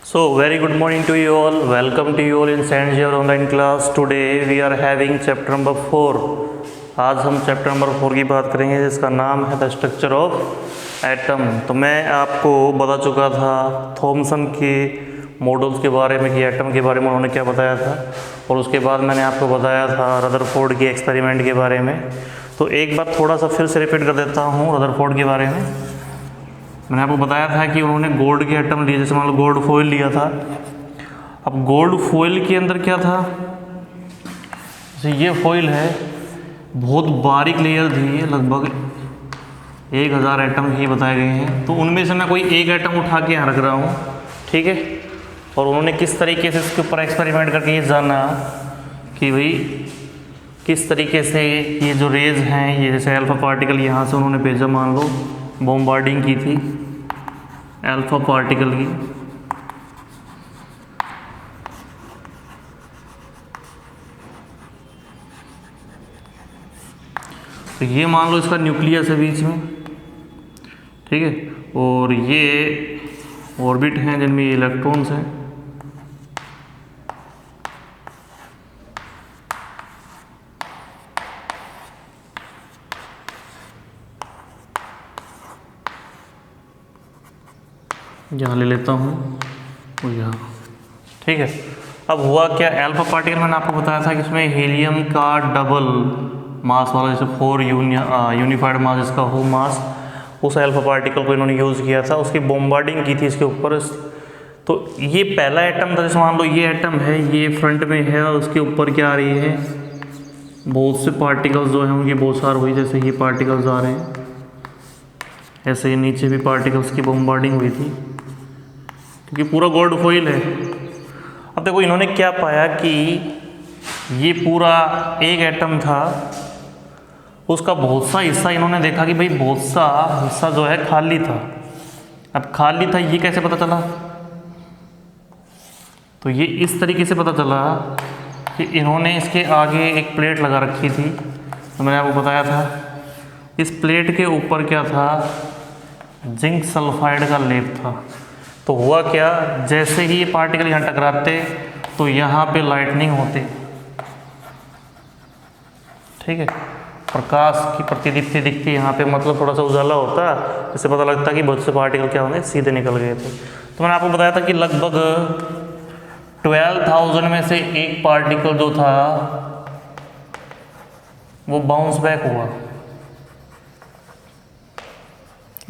So, very good morning to you all. Welcome to you all in St. Xavier online class. Today we are having chapter number 4. आज हम chapter number 4 की बात करेंगे जिसका नाम है द स्ट्रक्चर ऑफ एटम। तो मैं आपको बता चुका था थॉमसन के मॉडल्स के बारे में कि एटम के बारे में उन्होंने क्या बताया था, और उसके बाद मैंने आपको बताया था रदरफोर्ड के एक्सपेरिमेंट के बारे में। तो एक बार थोड़ा सा फिर से रिपीट कर देता हूँ रदरफोर्ड के बारे में। मैंने आपको बताया था कि उन्होंने गोल्ड के एटम लिए, जैसे मान लो गोल्ड फॉइल लिया था। अब गोल्ड फॉइल के अंदर क्या था, जैसे ये फॉइल है, बहुत बारीक लेयर थी, लगभग 1000 एटम ही बताए गए हैं। तो उनमें से मैं कोई एक एटम उठा के यहाँ रख रहा हूँ, ठीक है। और उन्होंने किस तरीके से इसके ऊपर एक्सपेरिमेंट करके ये जाना कि भाई किस तरीके से ये जो रेज हैं, ये जैसे अल्फा पार्टिकल यहाँ से उन्होंने भेजा, मान लो बॉम्बार्डिंग की थी अल्फा पार्टिकल की, तो ये मान लो इसका न्यूक्लियस है बीच में, ठीक है। और ये ऑर्बिट हैं जिनमें ये इलेक्ट्रॉन्स हैं। यहाँ ले लेता हूँ और यहाँ, ठीक है। अब हुआ क्या, अल्फा पार्टिकल मैंने आपको बताया था कि इसमें हीलियम का डबल मास वाला, जैसे 4 यूनिफाइड मास जिसका हो मास, उस अल्फा पार्टिकल को इन्होंने यूज़ किया था, उसकी बॉम्बार्डिंग की थी इसके ऊपर। तो ये पहला एटम था, जैसे मान लो ये एटम है, ये फ्रंट में है और उसके ऊपर क्या आ रही है, बहुत से पार्टिकल्स जो हैं उनकी बौछार हुई, जैसे ये पार्टिकल्स आ रहे हैं, ऐसे ही नीचे भी पार्टिकल्स की बॉम्बार्डिंग हुई थी, क्योंकि पूरा गोल्ड फॉइल है। अब देखो इन्होंने क्या पाया कि ये पूरा एक एटम था, उसका बहुत सा हिस्सा इन्होंने देखा कि भाई बहुत सा हिस्सा जो है खाली था। अब खाली था ये कैसे पता चला, तो ये इस तरीके से पता चला कि इन्होंने इसके आगे एक प्लेट लगा रखी थी, तो मैंने आपको बताया था इस प्लेट के ऊपर क्या था, जिंक सल्फाइड का लेप था। तो हुआ क्या, जैसे ही ये पार्टिकल यहाँ टकराते तो यहाँ पे लाइटनिंग होती, ठीक है, प्रकाश की प्रतिदीप्ति दिखती यहाँ पे, मतलब थोड़ा सा उजाला होता, इससे पता लगता कि बहुत से पार्टिकल क्या होंगे सीधे निकल गए थे। तो मैंने आपको बताया था कि लगभग 12,000 में से एक पार्टिकल जो था वो बाउंस बैक हुआ,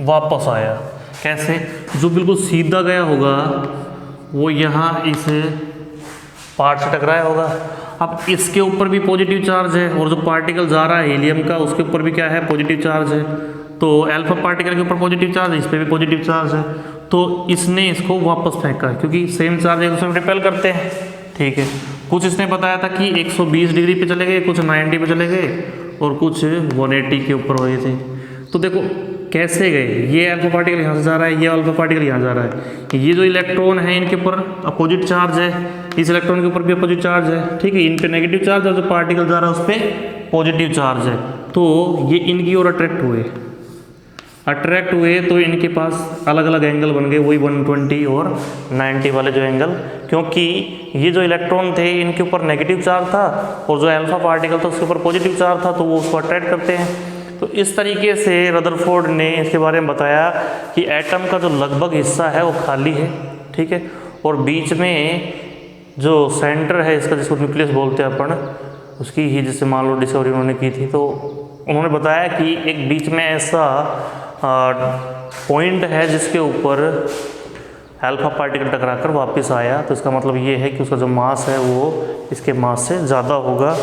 वापस आया। कैसे, जो बिल्कुल सीधा गया होगा वो यहाँ इस पार्ट से टकराया होगा। अब इसके ऊपर भी पॉजिटिव चार्ज है, और जो पार्टिकल जा रहा है हीलियम का, उसके ऊपर भी क्या है, पॉजिटिव चार्ज है। तो अल्फा पार्टिकल के ऊपर पॉजिटिव चार्ज है, इस पर भी पॉजिटिव चार्ज है। तो इसने इसको वापस फेंका, क्योंकि सेम चार्ज एक दूसरे में रिपेल करते हैं, ठीक है। कुछ इसने बताया था कि 120 डिग्री पे चले गए, कुछ 90 पे चले गए, और कुछ 180 के ऊपर हुए थे। तो देखो कैसे गए, ये अल्फा पार्टिकल यहाँ से जा रहा है, ये अल्फा पार्टिकल यहाँ जा रहा है, ये जो इलेक्ट्रॉन है इनके ऊपर अपोजिट चार्ज है, इस इलेक्ट्रॉन के ऊपर भी अपोजिट चार्ज है, ठीक है। इन पे नेगेटिव चार्ज है, और जो पार्टिकल जा रहा है उस पर पॉजिटिव चार्ज है। तो ये इनकी ओर अट्रैक्ट हुए तो इनके पास अलग अलग एंगल बन गए, वही 120 और 90 वाले जो एंगल, क्योंकि ये जो इलेक्ट्रॉन थे इनके ऊपर नेगेटिव चार्ज था, और जो अल्फा पार्टिकल था उसके ऊपर पॉजिटिव चार्ज था, तो वो उसको अट्रैक्ट करते हैं। तो इस तरीके से रदरफोर्ड ने इसके बारे में बताया कि एटम का जो लगभग हिस्सा है वो खाली है, ठीक है, और बीच में जो सेंटर है इसका, जिसको न्यूक्लियस बोलते हैं अपन, उसकी ही जैसे मान लो डिस्कवरी उन्होंने की थी। तो उन्होंने बताया कि एक बीच में ऐसा पॉइंट है जिसके ऊपर अल्फा पार्टिकल टकरा कर वापस आया। तो इसका मतलब ये है कि उसका जो मास है वो इसके मास से ज़्यादा होगा,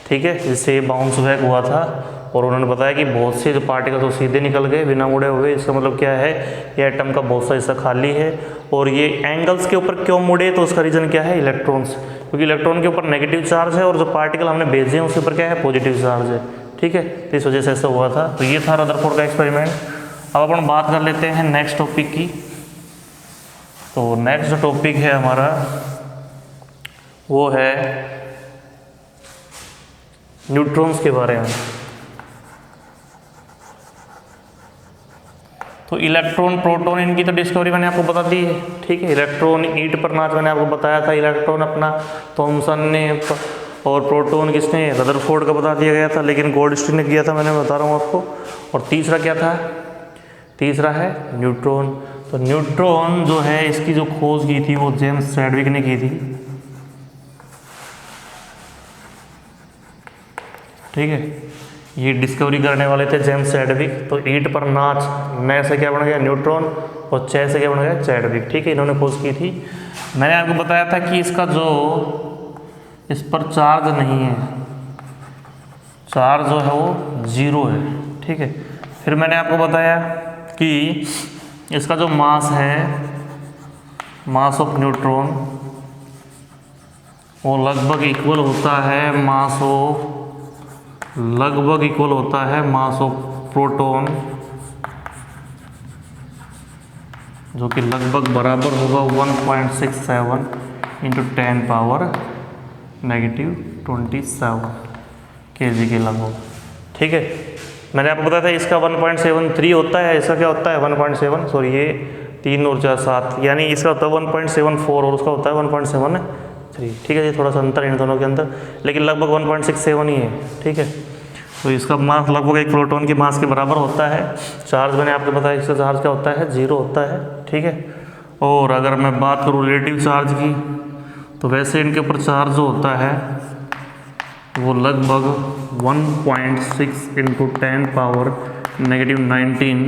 ठीक है, जिससे ये बाउंस बैक हुआ था। और उन्होंने बताया कि बहुत से जो पार्टिकल तो सीधे निकल गए बिना मुड़े हुए। इसका मतलब क्या है, ये एटम का बहुत सा हिस्सा खाली है। और ये एंगल्स के ऊपर क्यों मुड़े, तो उसका रीज़न क्या है, इलेक्ट्रॉन्स, क्योंकि इलेक्ट्रॉन के ऊपर नेगेटिव चार्ज है, और जो पार्टिकल हमने भेजे हैं उसके ऊपर क्या है, पॉजिटिव चार्ज है, ठीक है। तो इस वजह से ऐसा हुआ था। तो ये था रदरफोर्ड का एक्सपेरिमेंट। अब अपन बात कर लेते हैं नेक्स्ट टॉपिक की। तो नेक्स्ट जो टॉपिक है हमारा वो है न्यूट्रॉन्स के बारे में। तो इलेक्ट्रॉन प्रोटॉन इनकी तो डिस्कवरी मैंने आपको बता दी है, ठीक है। इलेक्ट्रॉन ईट पर नाच मैंने आपको बताया था, इलेक्ट्रॉन अपना थॉमसन ने, और प्रोटॉन किसने, रदरफोर्ड का बता दिया गया था, लेकिन गोल्डस्टीन ने किया था, मैंने बता रहा हूँ आपको। और तीसरा क्या था, तीसरा है न्यूट्रॉन। तो न्यूट्रॉन जो है इसकी जो खोज की थी वो जेम्स चैडविक ने की थी, ठीक है। ये डिस्कवरी करने वाले थे जेम्स चैडविक। तो ईट पर नाच, नए से क्या बन गया न्यूट्रॉन, और चे से क्या बन गया चैडविक, ठीक है। इन्होंने खोज की थी। मैंने आपको बताया था कि इसका जो इस पर चार्ज नहीं है, चार्ज जो है वो 0 है, ठीक है। फिर मैंने आपको बताया कि इसका जो मास है, मास ऑफ न्यूट्रॉन, वो लगभग इक्वल होता है मास ऑफ, लगभग इक्वल होता है मास ऑफ प्रोटॉन, जो कि लगभग बराबर होगा 1.67 इंटू 10 पावर -27 kg के लगभग, ठीक है। मैंने आपको बताया था इसका 1.73 होता है, इसका क्या होता है 1.7, सॉरी ये 3 और 4 7, यानी इसका होता है 1.74 और उसका होता है 1.73, ठीक है। ये थोड़ा सा अंतर है इन दोनों के अंदर, लेकिन लगभग 1.67 ही है, ठीक है। तो इसका मास लगभग एक प्रोटॉन के मास के बराबर होता है। चार्ज मैंने आपको बताया इसका चार्ज क्या होता है 0 होता है, ठीक है। और अगर मैं बात करूँ रिलेटिव चार्ज की, तो वैसे इनके ऊपर चार्ज जो होता है वो लगभग 1.6 इंटू 10 पावर -19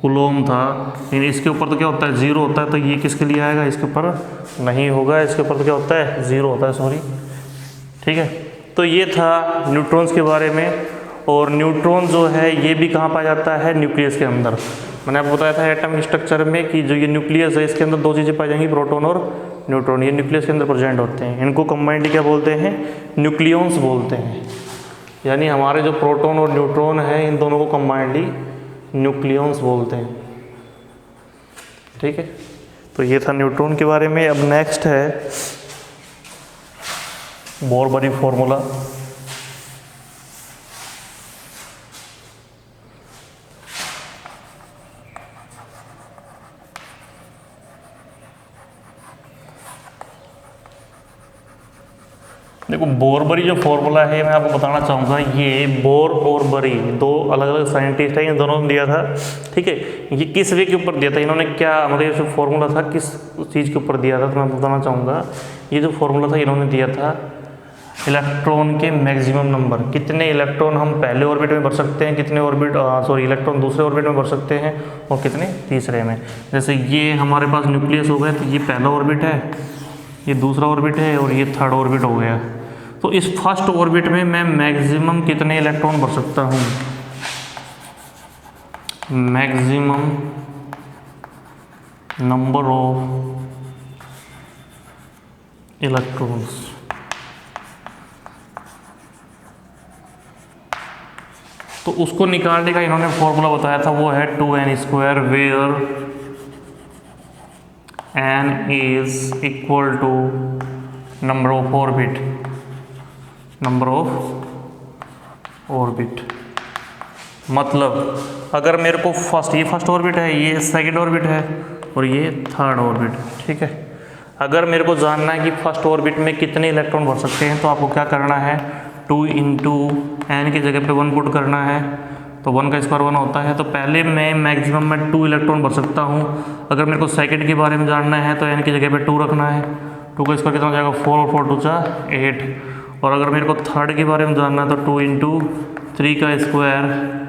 कूलम था, लेकिन इसके ऊपर तो क्या होता है 0 होता है। तो ये किसके लिए आएगा, इसके ऊपर नहीं होगा, इसके ऊपर तो क्या होता है 0 होता है, सॉरी, ठीक है। तो ये था न्यूट्रॉन्स के बारे में। और न्यूट्रॉन जो है ये भी कहाँ पाया जाता है, न्यूक्लियस के अंदर। मैंने आपको बताया था एटॉमिक स्ट्रक्चर में कि जो ये न्यूक्लियस है इसके अंदर 2 चीज़ें पाई जाएंगी, प्रोटॉन और न्यूट्रॉन। ये न्यूक्लियस के अंदर प्रेजेंट होते हैं। इनको कंबाइंडली क्या बोलते हैं, न्यूक्लियॉन्स बोलते हैं। यानी हमारे जो प्रोटॉन और न्यूट्रॉन है इन दोनों को कंबाइंडली न्यूक्लियॉन्स बोलते हैं, ठीक है। तो ये था न्यूट्रॉन के बारे में। अब नेक्स्ट है बोर-बरी फॉर्मूला। देखो बोर-बरी जो फॉर्मूला है मैं आपको बताना चाहूँगा, ये बोर और बरी 2 अलग अलग साइंटिस्ट हैं, इन दोनों ने दिया था, ठीक है। ये किस वे के ऊपर दिया था, इन्होंने क्या मतलब ये जो फॉर्मूला था किस चीज़ के ऊपर दिया था, तो मैं बताना चाहूँगा। ये जो फॉर्मूला था इन्होंने दिया था इलेक्ट्रॉन के मैक्सिमम नंबर, कितने इलेक्ट्रॉन हम पहले ऑर्बिट में भर सकते हैं, कितने ऑर्बिट इलेक्ट्रॉन दूसरे ऑर्बिट में भर सकते हैं, और कितने तीसरे में। जैसे ये हमारे पास न्यूक्लियस हो गया, तो ये पहला ऑर्बिट है, ये दूसरा ऑर्बिट है, और ये थर्ड ऑर्बिट हो गया। तो इस फर्स्ट ऑर्बिट में मैं मैक्सिमम कितने इलेक्ट्रॉन भर सकता हूँ, मैक्सिमम नंबर ऑफ इलेक्ट्रॉन्स। तो उसको निकालने का इन्होंने फॉर्मूला बताया था, वो है 2n², where n is equal to number of orbit, number of orbit. मतलब अगर मेरे को ये फर्स्ट ऑर्बिट है, ये सेकंड ऑर्बिट है, और ये थर्ड ऑर्बिट, ठीक है। अगर मेरे को जानना है कि फर्स्ट ऑर्बिट में कितने इलेक्ट्रॉन भर सकते हैं, तो आपको क्या करना है, 2 इंटू एन की जगह पे 1 पुट करना है। तो 1 का स्क्वायर 1 होता है। तो पहले मैं मैक्सिमम में 2 इलेक्ट्रॉन भर सकता हूँ। अगर मेरे को सेकंड के बारे में जानना है तो एन की जगह पे 2 रखना है। 2 का स्क्वायर कितना हो जाएगा, 4 और 4 2 जा 8। और अगर मेरे को थर्ड के बारे में जानना है तो 2 इंटू 3 का स्क्वायर,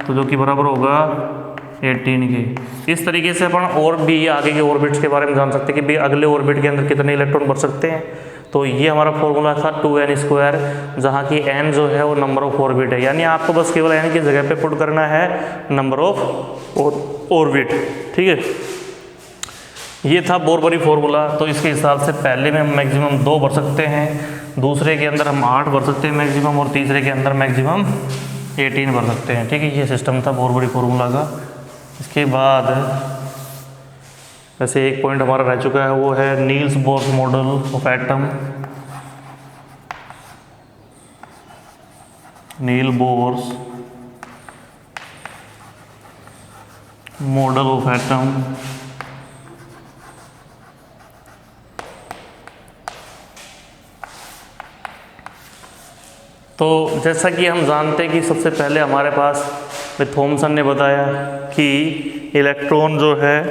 तो जो कि बराबर होगा 18 के। इस तरीके से अपन और भी आगे के ऑर्बिट्स के बारे में जान सकते हैं कि भाई अगले ऑर्बिट के अंदर कितने इलेक्ट्रॉन भर सकते हैं। तो ये हमारा फॉर्मूला था 2n², जहाँ की n जो है वो नंबर ऑफ ऑर्बिट है। यानी आपको बस केवल n की जगह पे पुट करना है नंबर ऑफ ऑर्बिट, ठीक है। ये था बोर-बरी फॉर्मूला। तो इसके हिसाब से पहले में हम मैक्सिमम 2 भर सकते हैं, दूसरे के अंदर हम 8 भर सकते हैं मैक्सिमम, और तीसरे के अंदर मैक्सिमम 18 भर सकते हैं, ठीक है। ये सिस्टम था बोर-बरी फॉर्मूला का। इसके बाद वैसे एक पॉइंट हमारा रह चुका है, वो है Niels Bohr's model of atom. Model of atom. तो जैसा कि हम जानते हैं कि सबसे पहले हमारे पास थॉमसन ने बताया कि इलेक्ट्रॉन जो है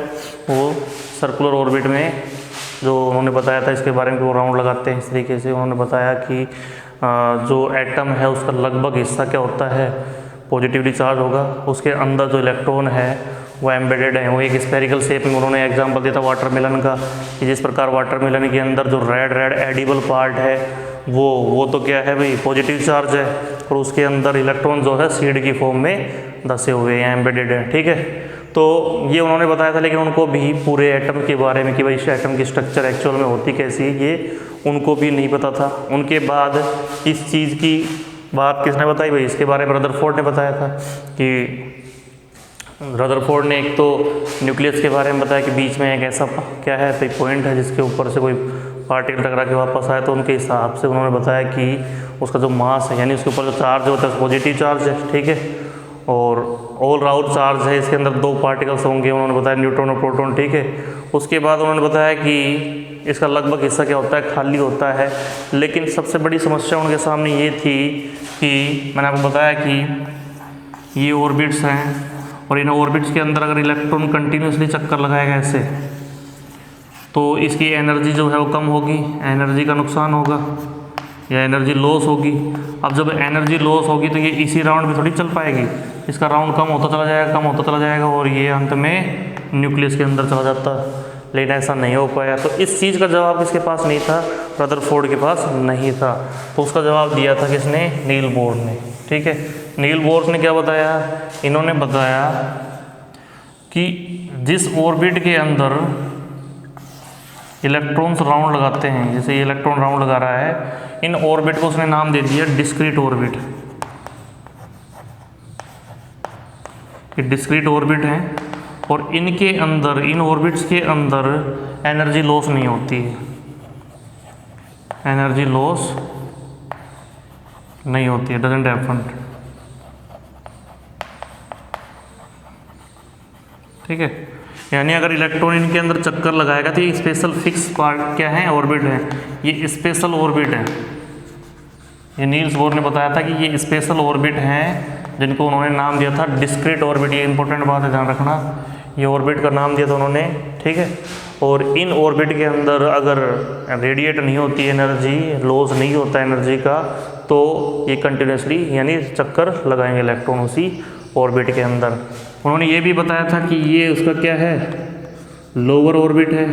वो सर्कुलर ऑर्बिट में, जो उन्होंने बताया था इसके बारे में कि वो राउंड लगाते हैं इस तरीके से, उन्होंने बताया कि जो एटम है उसका लगभग हिस्सा क्या होता है, पॉजिटिवली चार्ज होगा, उसके अंदर जो इलेक्ट्रॉन है वो एम्बेडेड है, वो एक स्फेरिकल शेप में। उन्होंने एग्जांपल दिया था वाटरमेलन का, कि जिस प्रकार वाटरमेलन के अंदर जो रेड एडिबल पार्ट है वो तो क्या है भाई, पॉजिटिव चार्ज है, और उसके अंदर इलेक्ट्रॉन जो है सीड की फॉर्म में धसे हुए हैं, एम्बेडेड है, ठीक है। तो ये उन्होंने बताया था, लेकिन उनको भी पूरे एटम के बारे में कि भाई इस एटम की स्ट्रक्चर एक्चुअल में होती कैसी है, ये उनको भी नहीं पता था। उनके बाद इस चीज़ की बात किसने बताई भाई, इसके बारे में रदरफोर्ड ने बताया था, कि रदरफोर्ड ने एक तो न्यूक्लियस के बारे में बताया कि बीच में एक ऐसा क्या है भाई पॉइंट है जिसके ऊपर से कोई पार्टिकल टकरा के वापस आए, तो उनके हिसाब से उन्होंने बताया कि उसका जो मास है, यानी उसके ऊपर जो चार्ज होता है पॉजिटिव चार्ज है, ठीक है, और ऑल राउंड चार्ज है, इसके अंदर 2 पार्टिकल्स होंगे, उन्होंने बताया न्यूट्रॉन और प्रोटॉन, ठीक है। उसके बाद उन्होंने बताया कि इसका लगभग हिस्सा क्या होता है, खाली होता है। लेकिन सबसे बड़ी समस्या उनके सामने ये थी कि मैंने आपको बताया कि ये ऑर्बिट्स हैं, और इन ऑर्बिट्स के अंदर अगर इलेक्ट्रॉन कंटिन्यूसली चक्कर लगाएगा ऐसे, तो इसकी एनर्जी जो है वो कम होगी, एनर्जी का नुकसान होगा या एनर्जी लॉस होगी। अब जब एनर्जी लॉस होगी तो ये इसी राउंड में थोड़ी चल पाएगी, इसका राउंड कम होता चला जाएगा और ये अंत में न्यूक्लियस के अंदर चला जाता, लेकिन ऐसा नहीं हो पाया। तो इस चीज़ का जवाब किसके पास नहीं था, रदरफोर्ड के पास नहीं था। तो उसका जवाब दिया था किसने, नील बोर ने, ठीक है। नील बोर ने क्या बताया, इन्होंने बताया कि जिस ऑर्बिट के अंदर इलेक्ट्रॉन्स राउंड लगाते हैं, जैसे ये इलेक्ट्रॉन राउंड लगा रहा है, इन ऑर्बिट को उसने नाम दे दिया डिस्क्रीट ऑर्बिट। ये डिस्क्रीट ऑर्बिट हैं और इनके अंदर, इन ऑर्बिट्स के अंदर एनर्जी लॉस नहीं होती है, एनर्जी लॉस नहीं होती है, डजंट हैपन, ठीक है। यानी अगर इलेक्ट्रॉन इनके अंदर चक्कर लगाएगा तो ये स्पेशल फिक्स पार्ट क्या है, ऑर्बिट है, ये स्पेशल ऑर्बिट है। ये नील्स बोर ने बताया था कि ये स्पेशल ऑर्बिट हैं, जिनको उन्होंने नाम दिया था डिस्क्रीट ऑर्बिट। ये इंपॉर्टेंट बात है, ध्यान रखना, ये ऑर्बिट का नाम दिया था उन्होंने, ठीक है। और इन ऑर्बिट के अंदर अगर रेडिएट नहीं होती एनर्जी, लॉस नहीं होता एनर्जी का, तो ये कंटिन्यूसली यानी चक्कर लगाएंगे इलेक्ट्रॉन उसी ऑर्बिट के अंदर। उन्होंने ये भी बताया था कि ये उसका क्या है, लोअर ऑर्बिट है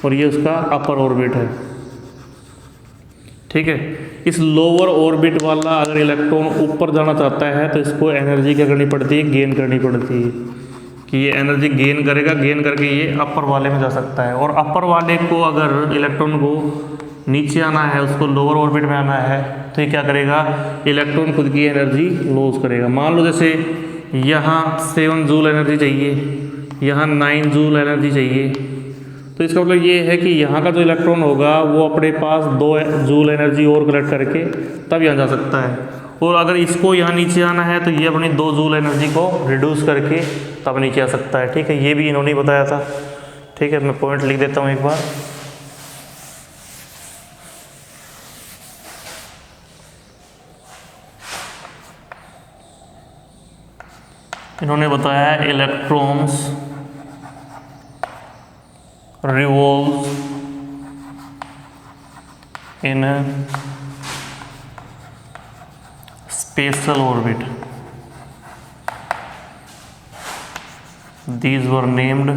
और ये उसका अपर ऑर्बिट है, ठीक है। इस लोअर ऑर्बिट वाला अगर इलेक्ट्रॉन ऊपर जाना चाहता है तो इसको एनर्जी क्या करनी पड़ती है, गेन करनी पड़ती है, कि ये एनर्जी गेन करेगा, गेन करके ये अपर वाले में जा सकता है। और अपर वाले को अगर इलेक्ट्रॉन को नीचे आना है, उसको लोअर ऑर्बिट में आना है, तो ये क्या करेगा, इलेक्ट्रॉन खुद की एनर्जी लॉस करेगा। मान लो जैसे यहाँ 7 जूल एनर्जी चाहिए, यहाँ 9 जूल एनर्जी चाहिए, तो इसका मतलब ये है कि यहाँ का जो इलेक्ट्रॉन होगा वो अपने पास 2 जूल एनर्जी और कलेक्ट करके तब यहाँ जा सकता है। और अगर इसको यहाँ नीचे आना है तो ये अपनी 2 जूल एनर्जी को रिड्यूस करके तब नीचे आ सकता है, ठीक है। ये भी इन्होंने बताया था, ठीक है। मैं पॉइंट लिख देता हूँ एक बार। इन्होंने बताया electrons revolves in a spatial orbit. These were named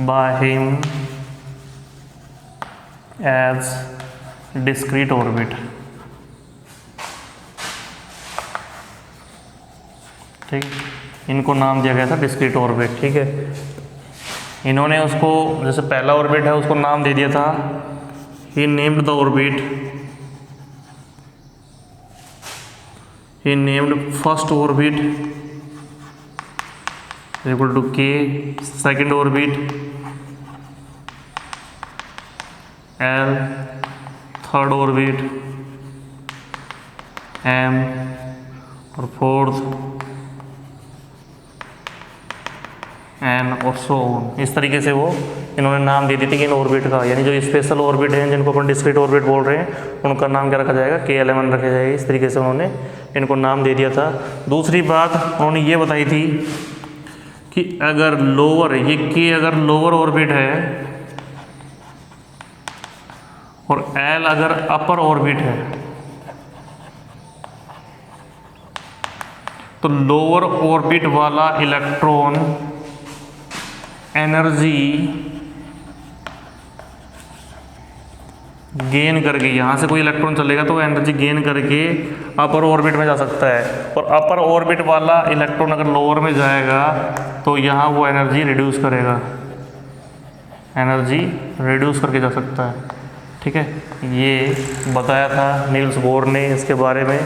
by him as discrete orbit. ठीक, इनको नाम दिया गया था डिस्क्रीट ऑर्बिट, ठीक है। इन्होंने उसको, जैसे पहला ऑर्बिट है उसको नाम दे दिया था, he named the orbit, he named first orbit equal to K, second orbit L, third orbit M, और फोर्थ एन और सो ऑन। इस तरीके से वो इन्होंने नाम दे दी थी कि इन ऑर्बिट का, यानी जो स्पेशल ऑर्बिट हैं जिनको अपन डिस्क्रीट ऑर्बिट बोल रहे हैं, उनका नाम क्या रखा जाएगा, K11 रखा जाएगा। इस तरीके से उन्होंने इनको नाम दे दिया था। दूसरी बात उन्होंने ये बताई थी कि अगर लोअर अगर लोअर ऑर्बिट है और L अगर अपर ऑर्बिट है, तो लोअर ऑर्बिट वाला इलेक्ट्रॉन एनर्जी गेन करके, यहाँ से कोई इलेक्ट्रॉन चलेगा तो एनर्जी गेन करके अपर ऑर्बिट में जा सकता है, और अपर ऑर्बिट वाला इलेक्ट्रॉन अगर लोअर में जाएगा तो यहाँ वो एनर्जी रिड्यूस करेगा, एनर्जी रिड्यूस करके जा सकता है। ठीक है, ये बताया था नील्स बोर ने इसके बारे में।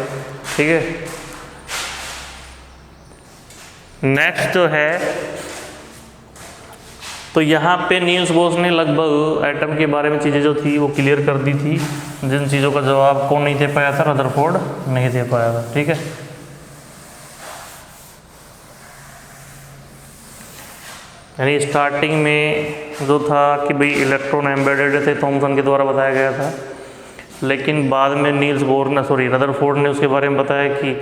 ठीक है, नेक्स्ट जो है, तो यहाँ पे नील्स बोर ने लगभग एटम के बारे में चीज़ें जो थी वो क्लियर कर दी थी, जिन चीज़ों का जवाब कौन नहीं दे पाया था, रदरफोर्ड नहीं दे पाया था। ठीक है, यानी स्टार्टिंग में जो था कि भाई इलेक्ट्रॉन एम्बेडेड थे, थॉमसन के द्वारा बताया गया था, लेकिन बाद में नील्स बोर ने रदरफोर्ड ने उसके बारे में बताया कि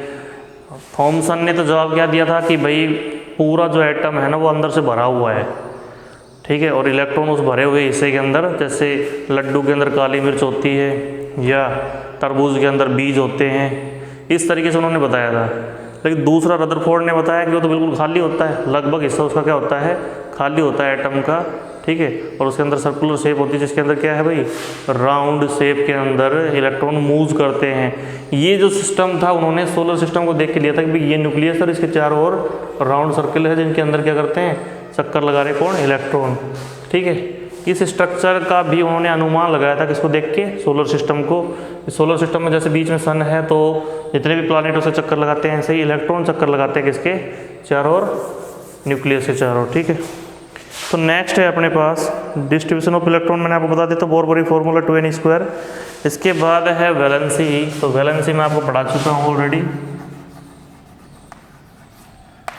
थॉमसन ने तो जवाब क्या दिया था कि भाई पूरा जो एटम है ना वो अंदर से भरा हुआ है। ठीक है, और इलेक्ट्रॉन उस भरे हुए हिस्से के अंदर, जैसे लड्डू के अंदर काली मिर्च होती है या तरबूज के अंदर बीज होते हैं, इस तरीके से उन्होंने बताया था। लेकिन दूसरा रदरफोर्ड ने बताया कि वो तो बिल्कुल खाली होता है, लगभग हिस्सा उसका क्या होता है, खाली होता है एटम का। ठीक है, और उसके अंदर सर्कुलर शेप होती है, जिसके अंदर क्या है भाई, राउंड शेप के अंदर इलेक्ट्रॉन मूव करते हैं। ये जो सिस्टम था उन्होंने सोलर सिस्टम को देख के लिया था कि भाई ये न्यूक्लियस और इसके चारों ओर राउंड सर्कल है, जिनके अंदर क्या करते हैं, चक्कर लगा रहे कौन, इलेक्ट्रॉन। ठीक है, इस स्ट्रक्चर का भी उन्होंने अनुमान लगाया था, किसको देख के, सोलर सिस्टम को। सोलर सिस्टम में जैसे बीच में सन है, तो जितने भी प्लानिट उसे चक्कर लगाते हैं, ऐसे ही इलेक्ट्रॉन चक्कर लगाते हैं किसके, चारों ओर, न्यूक्लियस के चारों ओर। ठीक है, तो नेक्स्ट है अपने पास डिस्ट्रीब्यूशन ऑफ इलेक्ट्रॉन। मैंने आपको बता दिया, तो बोर फॉर्मूला 2n²। इसके बाद है वैलेंसी। तो वैलेंसी मैं आपको पढ़ा चुका हूँ ऑलरेडी।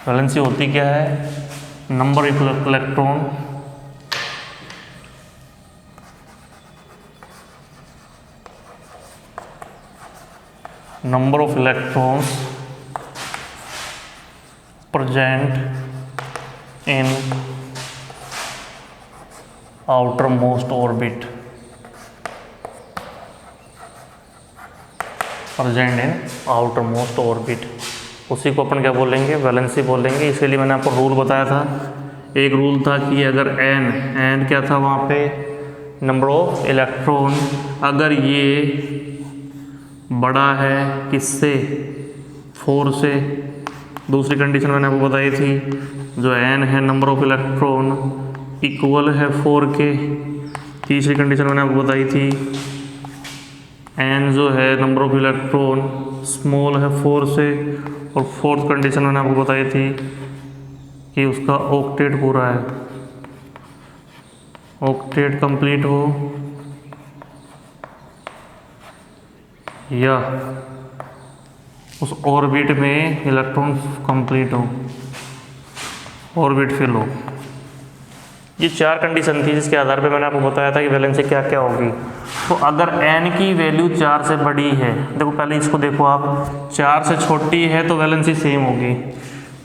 वैलेंसी होती क्या है, number of electron present in outermost orbit, उसी को अपन क्या बोलेंगे, वैलेंसी बोलेंगे। इसीलिए मैंने आपको रूल बताया था, एक रूल था कि अगर n क्या था वहाँ पे, नंबर ऑफ इलेक्ट्रॉन, अगर ये बड़ा है किससे, 4 से। दूसरी कंडीशन मैंने आपको बताई थी, जो n है नंबर ऑफ इलेक्ट्रॉन इक्वल है 4 के। तीसरी कंडीशन मैंने आपको बताई थी, n जो है नंबर ऑफ इलेक्ट्रॉन स्मॉल है 4 से। और फोर्थ कंडीशन मैंने आपको बताई थी कि उसका ऑक्टेट पूरा है, ऑक्टेट कंप्लीट हो या उस ऑर्बिट में इलेक्ट्रॉन कंप्लीट हो, ऑर्बिट फिल हो। ये 4 कंडीशन थी, जिसके आधार पे मैंने आपको बताया था कि वैलेंसी क्या क्या होगी। तो अगर n की वैल्यू 4 से बड़ी है, देखो पहले इसको देखो आप, 4 से छोटी है तो वैलेंसी सेम होगी,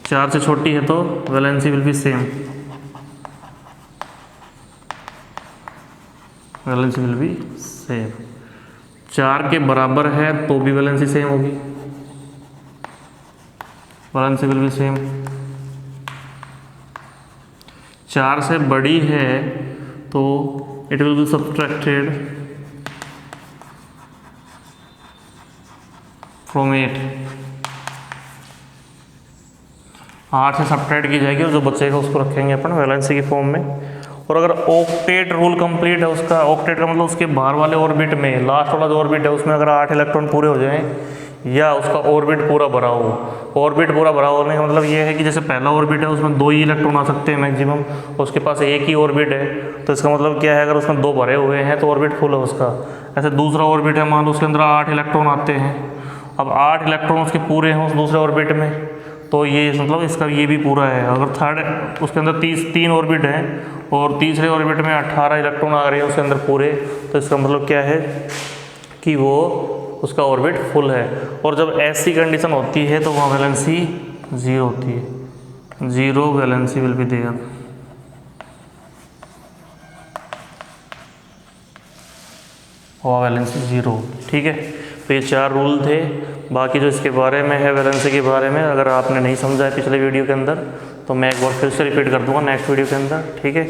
4 से छोटी है तो valency will be same, valency will be same. 4 के बराबर है तो भी वैलेंसी सेम होगी, वैलेंसी विल बी सेम। 4 से बड़ी है तो it will be subtracted from 8, 8 से सब्ट्रैक्ट की जाएगी और जो बचेगा उसको रखेंगे अपन वैलेंसी की फॉर्म में। और अगर ऑक्टेट रूल कंप्लीट है उसका, ऑक्टेट का मतलब उसके बाहर वाले ऑर्बिट में, लास्ट वाला जो ऑर्बिट है उसमें अगर 8 इलेक्ट्रॉन पूरे हो जाएं या उसका ऑर्बिट पूरा भरा हो। ऑर्बिट पूरा भरा होने का मतलब ये है कि जैसे पहला ऑर्बिट है उसमें 2 ही इलेक्ट्रॉन आ सकते हैं मैक्सिमम, उसके पास एक ही ऑर्बिट है, तो इसका मतलब क्या है, अगर उसमें 2 भरे हुए हैं तो ऑर्बिट फुल है उसका। ऐसे दूसरा ऑर्बिट है, मान लो उसके अंदर 8 इलेक्ट्रॉन आते हैं अब 8 इलेक्ट्रॉन उसके पूरे हैं उस दूसरे ऑर्बिट में, तो ये मतलब इसका ये भी पूरा है। अगर थर्ड उसके अंदर 3 ऑर्बिट हैं और तीसरे ऑर्बिट में 18 इलेक्ट्रॉन आ रहे हैं उसके अंदर पूरे, तो इसका मतलब क्या है कि वो उसका ऑर्बिट फुल है। और जब ऐसी कंडीशन होती है तो वहाँ वैलेंसी 0 होती है, 0 वैलेंसी विल बी देयर। वहाँ वैलेंसी 0, ठीक है। तो ये 4 रूल थे। बाकी जो इसके बारे में है वैलेंसी के बारे में, अगर आपने नहीं समझा है पिछले वीडियो के अंदर, तो मैं एक बार फिर से रिपीट कर दूंगा नेक्स्ट वीडियो के अंदर, ठीक है।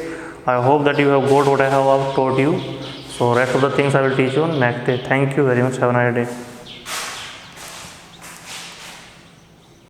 I hope that you have got what I have told you, so rest of the things I will teach you next day. Thank you very much, have a nice day.